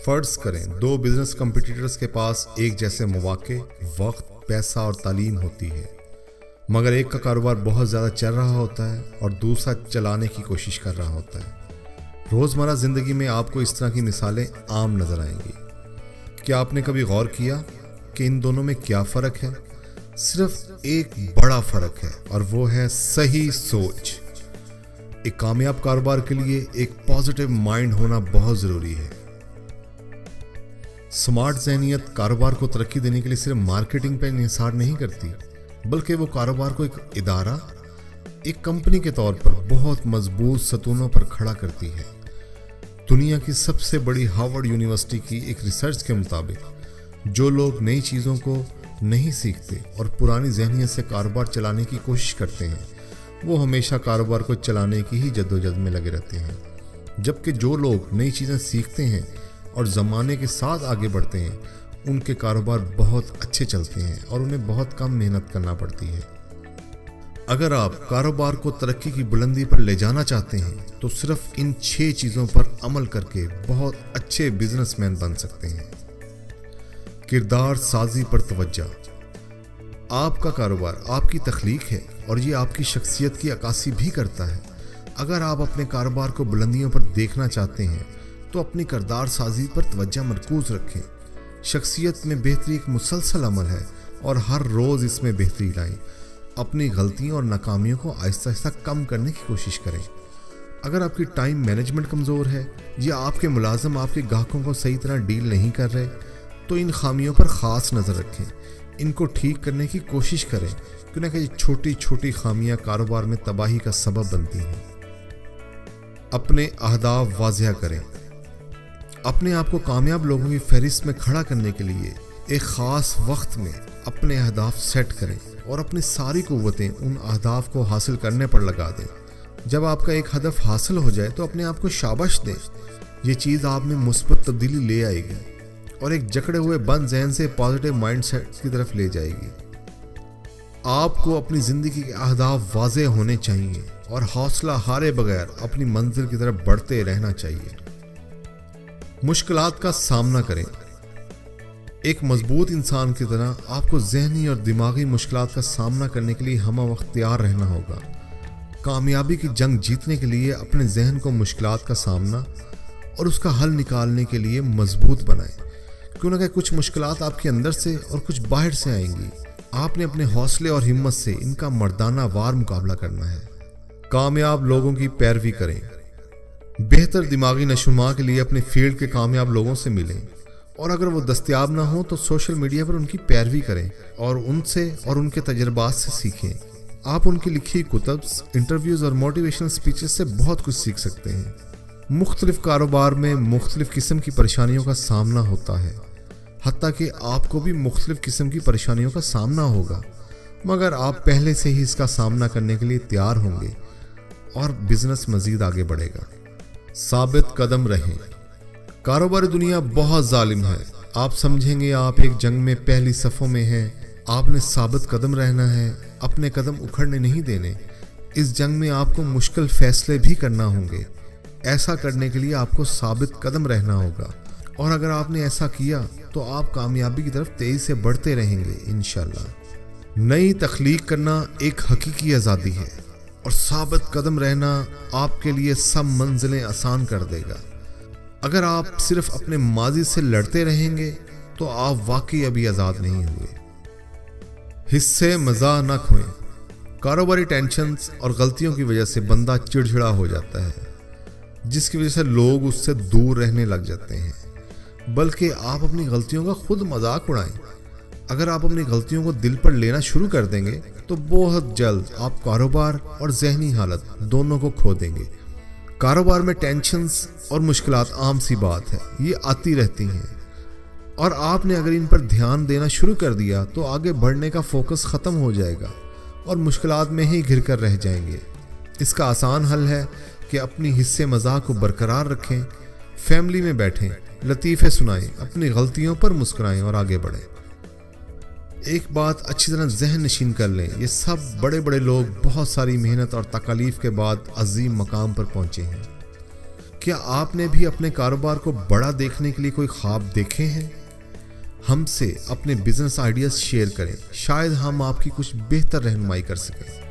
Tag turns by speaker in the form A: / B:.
A: فرض کریں دو business competitors کے پاس ایک جیسے مواقع، وقت، پیسہ اور تعلیم ہوتی ہے، مگر ایک کا کاروبار بہت زیادہ چل رہا ہوتا ہے اور دوسرا چلانے کی کوشش کر رہا ہوتا ہے۔ روزمرہ زندگی میں آپ کو اس طرح کی مثالیں عام نظر آئیں گی۔ کیا آپ نے کبھی غور کیا کہ ان دونوں میں کیا فرق ہے؟ صرف ایک بڑا فرق ہے اور وہ ہے صحیح سوچ۔ ایک کامیاب کاروبار کے لیے ایک پازیٹیو مائنڈ ہونا بہت ضروری ہے۔ سمارٹ ذہنیت کاروبار کو ترقی دینے کے لیے صرف مارکیٹنگ پر انحصار نہیں کرتی، بلکہ وہ کاروبار کو ایک ادارہ، ایک کمپنی کے طور پر بہت مضبوط ستونوں پر کھڑا کرتی ہے۔ دنیا کی سب سے بڑی ہارورڈ یونیورسٹی کی ایک ریسرچ کے مطابق جو لوگ نئی چیزوں کو نہیں سیکھتے اور پرانی ذہنیت سے کاروبار چلانے کی کوشش کرتے ہیں، وہ ہمیشہ کاروبار کو چلانے کی ہی جدوجہد میں لگے رہتے ہیں، جبکہ جو لوگ نئی چیزیں سیکھتے ہیں اور زمانے کے ساتھ آگے بڑھتے ہیں، ان کے کاروبار بہت اچھے چلتے ہیں اور انہیں بہت کم محنت کرنا پڑتی ہے۔ اگر آپ کاروبار کو ترقی کی بلندی پر لے جانا چاہتے ہیں تو صرف ان 6 چیزوں پر عمل کر کے بہت اچھے بزنس مین بن سکتے ہیں۔ کردار سازی پر توجہ۔ آپ کا کاروبار آپ کی تخلیق ہے اور یہ آپ کی شخصیت کی عکاسی بھی کرتا ہے۔ اگر آپ اپنے کاروبار کو بلندیوں پر دیکھنا چاہتے ہیں تو اپنی کردار سازی پر توجہ مرکوز رکھیں۔ شخصیت میں بہتری ایک مسلسل عمل ہے اور ہر روز اس میں بہتری لائیں۔ اپنی غلطیوں اور ناکامیوں کو آہستہ آہستہ کم کرنے کی کوشش کریں۔ اگر آپ کی ٹائم مینجمنٹ کمزور ہے یا آپ کے ملازم آپ کے گاہکوں کو صحیح طرح ڈیل نہیں کر رہے تو ان خامیوں پر خاص نظر رکھیں، ان کو ٹھیک کرنے کی کوشش کریں، کیونکہ یہ چھوٹی چھوٹی خامیاں کاروبار میں تباہی کا سبب بنتی ہیں۔ اپنے اہداف واضح کریں۔ اپنے آپ کو کامیاب لوگوں کی فہرست میں کھڑا کرنے کے لیے ایک خاص وقت میں اپنے اہداف سیٹ کریں اور اپنی ساری قوتیں ان اہداف کو حاصل کرنے پر لگا دیں۔ جب آپ کا ایک ہدف حاصل ہو جائے تو اپنے آپ کو شاباش دیں، یہ چیز آپ میں مثبت تبدیلی لے آئے گی اور ایک جکڑے ہوئے بند ذہن سے پازیٹیو مائنڈ سیٹ کی طرف لے جائے گی۔ آپ کو اپنی زندگی کے اہداف واضح ہونے چاہیے اور حوصلہ ہارے بغیر اپنی منزل کی طرف بڑھتے رہنا چاہیے۔ مشکلات کا سامنا کریں۔ ایک مضبوط انسان کی طرح آپ کو ذہنی اور دماغی مشکلات کا سامنا کرنے کے لیے ہمہ وقت تیار رہنا ہوگا۔ کامیابی کی جنگ جیتنے کے لیے اپنے ذہن کو مشکلات کا سامنا اور اس کا حل نکالنے کے لیے مضبوط بنائیں، کیونکہ کچھ مشکلات آپ کے اندر سے اور کچھ باہر سے آئیں گی۔ آپ نے اپنے حوصلے اور ہمت سے ان کا مردانہ وار مقابلہ کرنا ہے۔ کامیاب لوگوں کی پیروی کریں۔ بہتر دماغی نشوونما کے لیے اپنے فیلڈ کے کامیاب لوگوں سے ملیں، اور اگر وہ دستیاب نہ ہوں تو سوشل میڈیا پر ان کی پیروی کریں اور ان سے اور ان کے تجربات سے سیکھیں۔ آپ ان کی لکھی کتب، انٹرویوز اور موٹیویشنل سپیچز سے بہت کچھ سیکھ سکتے ہیں۔ مختلف کاروبار میں مختلف قسم کی پریشانیوں کا سامنا ہوتا ہے، حتیٰ کہ آپ کو بھی مختلف قسم کی پریشانیوں کا سامنا ہوگا، مگر آپ پہلے سے ہی اس کا سامنا کرنے کے لیے تیار ہوں گے اور بزنس مزید آگے بڑھے گا۔ ثابت قدم رہیں۔ کاروباری دنیا بہت ظالم ہے۔ آپ سمجھیں گے آپ ایک جنگ میں پہلی صفوں میں ہیں۔ آپ نے ثابت قدم رہنا ہے، اپنے قدم اکھڑنے نہیں دینے۔ اس جنگ میں آپ کو مشکل فیصلے بھی کرنا ہوں گے۔ ایسا کرنے کے لیے آپ کو ثابت قدم رہنا ہوگا، اور اگر آپ نے ایسا کیا تو آپ کامیابی کی طرف تیزی سے بڑھتے رہیں گے انشاءاللہ۔ نئی تخلیق کرنا ایک حقیقی آزادی ہے، اور ثابت قدم رہنا آپ کے لیے سب منزلیں آسان کر دے گا۔ اگر آپ صرف اپنے ماضی سے لڑتے رہیں گے تو آپ واقعی ابھی آزاد نہیں ہوئے۔ حصے مزاح نہ کھوئیں۔ کاروباری ٹینشنز اور غلطیوں کی وجہ سے بندہ چڑچڑا ہو جاتا ہے، جس کی وجہ سے لوگ اس سے دور رہنے لگ جاتے ہیں، بلکہ آپ اپنی غلطیوں کا خود مذاق اڑائیں۔ اگر آپ اپنی غلطیوں کو دل پر لینا شروع کر دیں گے تو بہت جلد آپ کاروبار اور ذہنی حالت دونوں کو کھو دیں گے۔ کاروبار میں ٹینشنز اور مشکلات عام سی بات ہے، یہ آتی رہتی ہیں، اور آپ نے اگر ان پر دھیان دینا شروع کر دیا تو آگے بڑھنے کا فوکس ختم ہو جائے گا اور مشکلات میں ہی گھر کر رہ جائیں گے۔ اس کا آسان حل ہے کہ اپنی حصے مزاح کو برقرار رکھیں، فیملی میں بیٹھیں، لطیفے سنائیں، اپنی غلطیوں پر مسکرائیں اور آگے بڑھیں۔ ایک بات اچھی طرح ذہن نشین کر لیں، یہ سب بڑے بڑے لوگ بہت ساری محنت اور تکالیف کے بعد عظیم مقام پر پہنچے ہیں۔ کیا آپ نے بھی اپنے کاروبار کو بڑا دیکھنے کے لیے کوئی خواب دیکھے ہیں؟ ہم سے اپنے بزنس آئیڈیاز شیئر کریں، شاید ہم آپ کی کچھ بہتر رہنمائی کر سکیں۔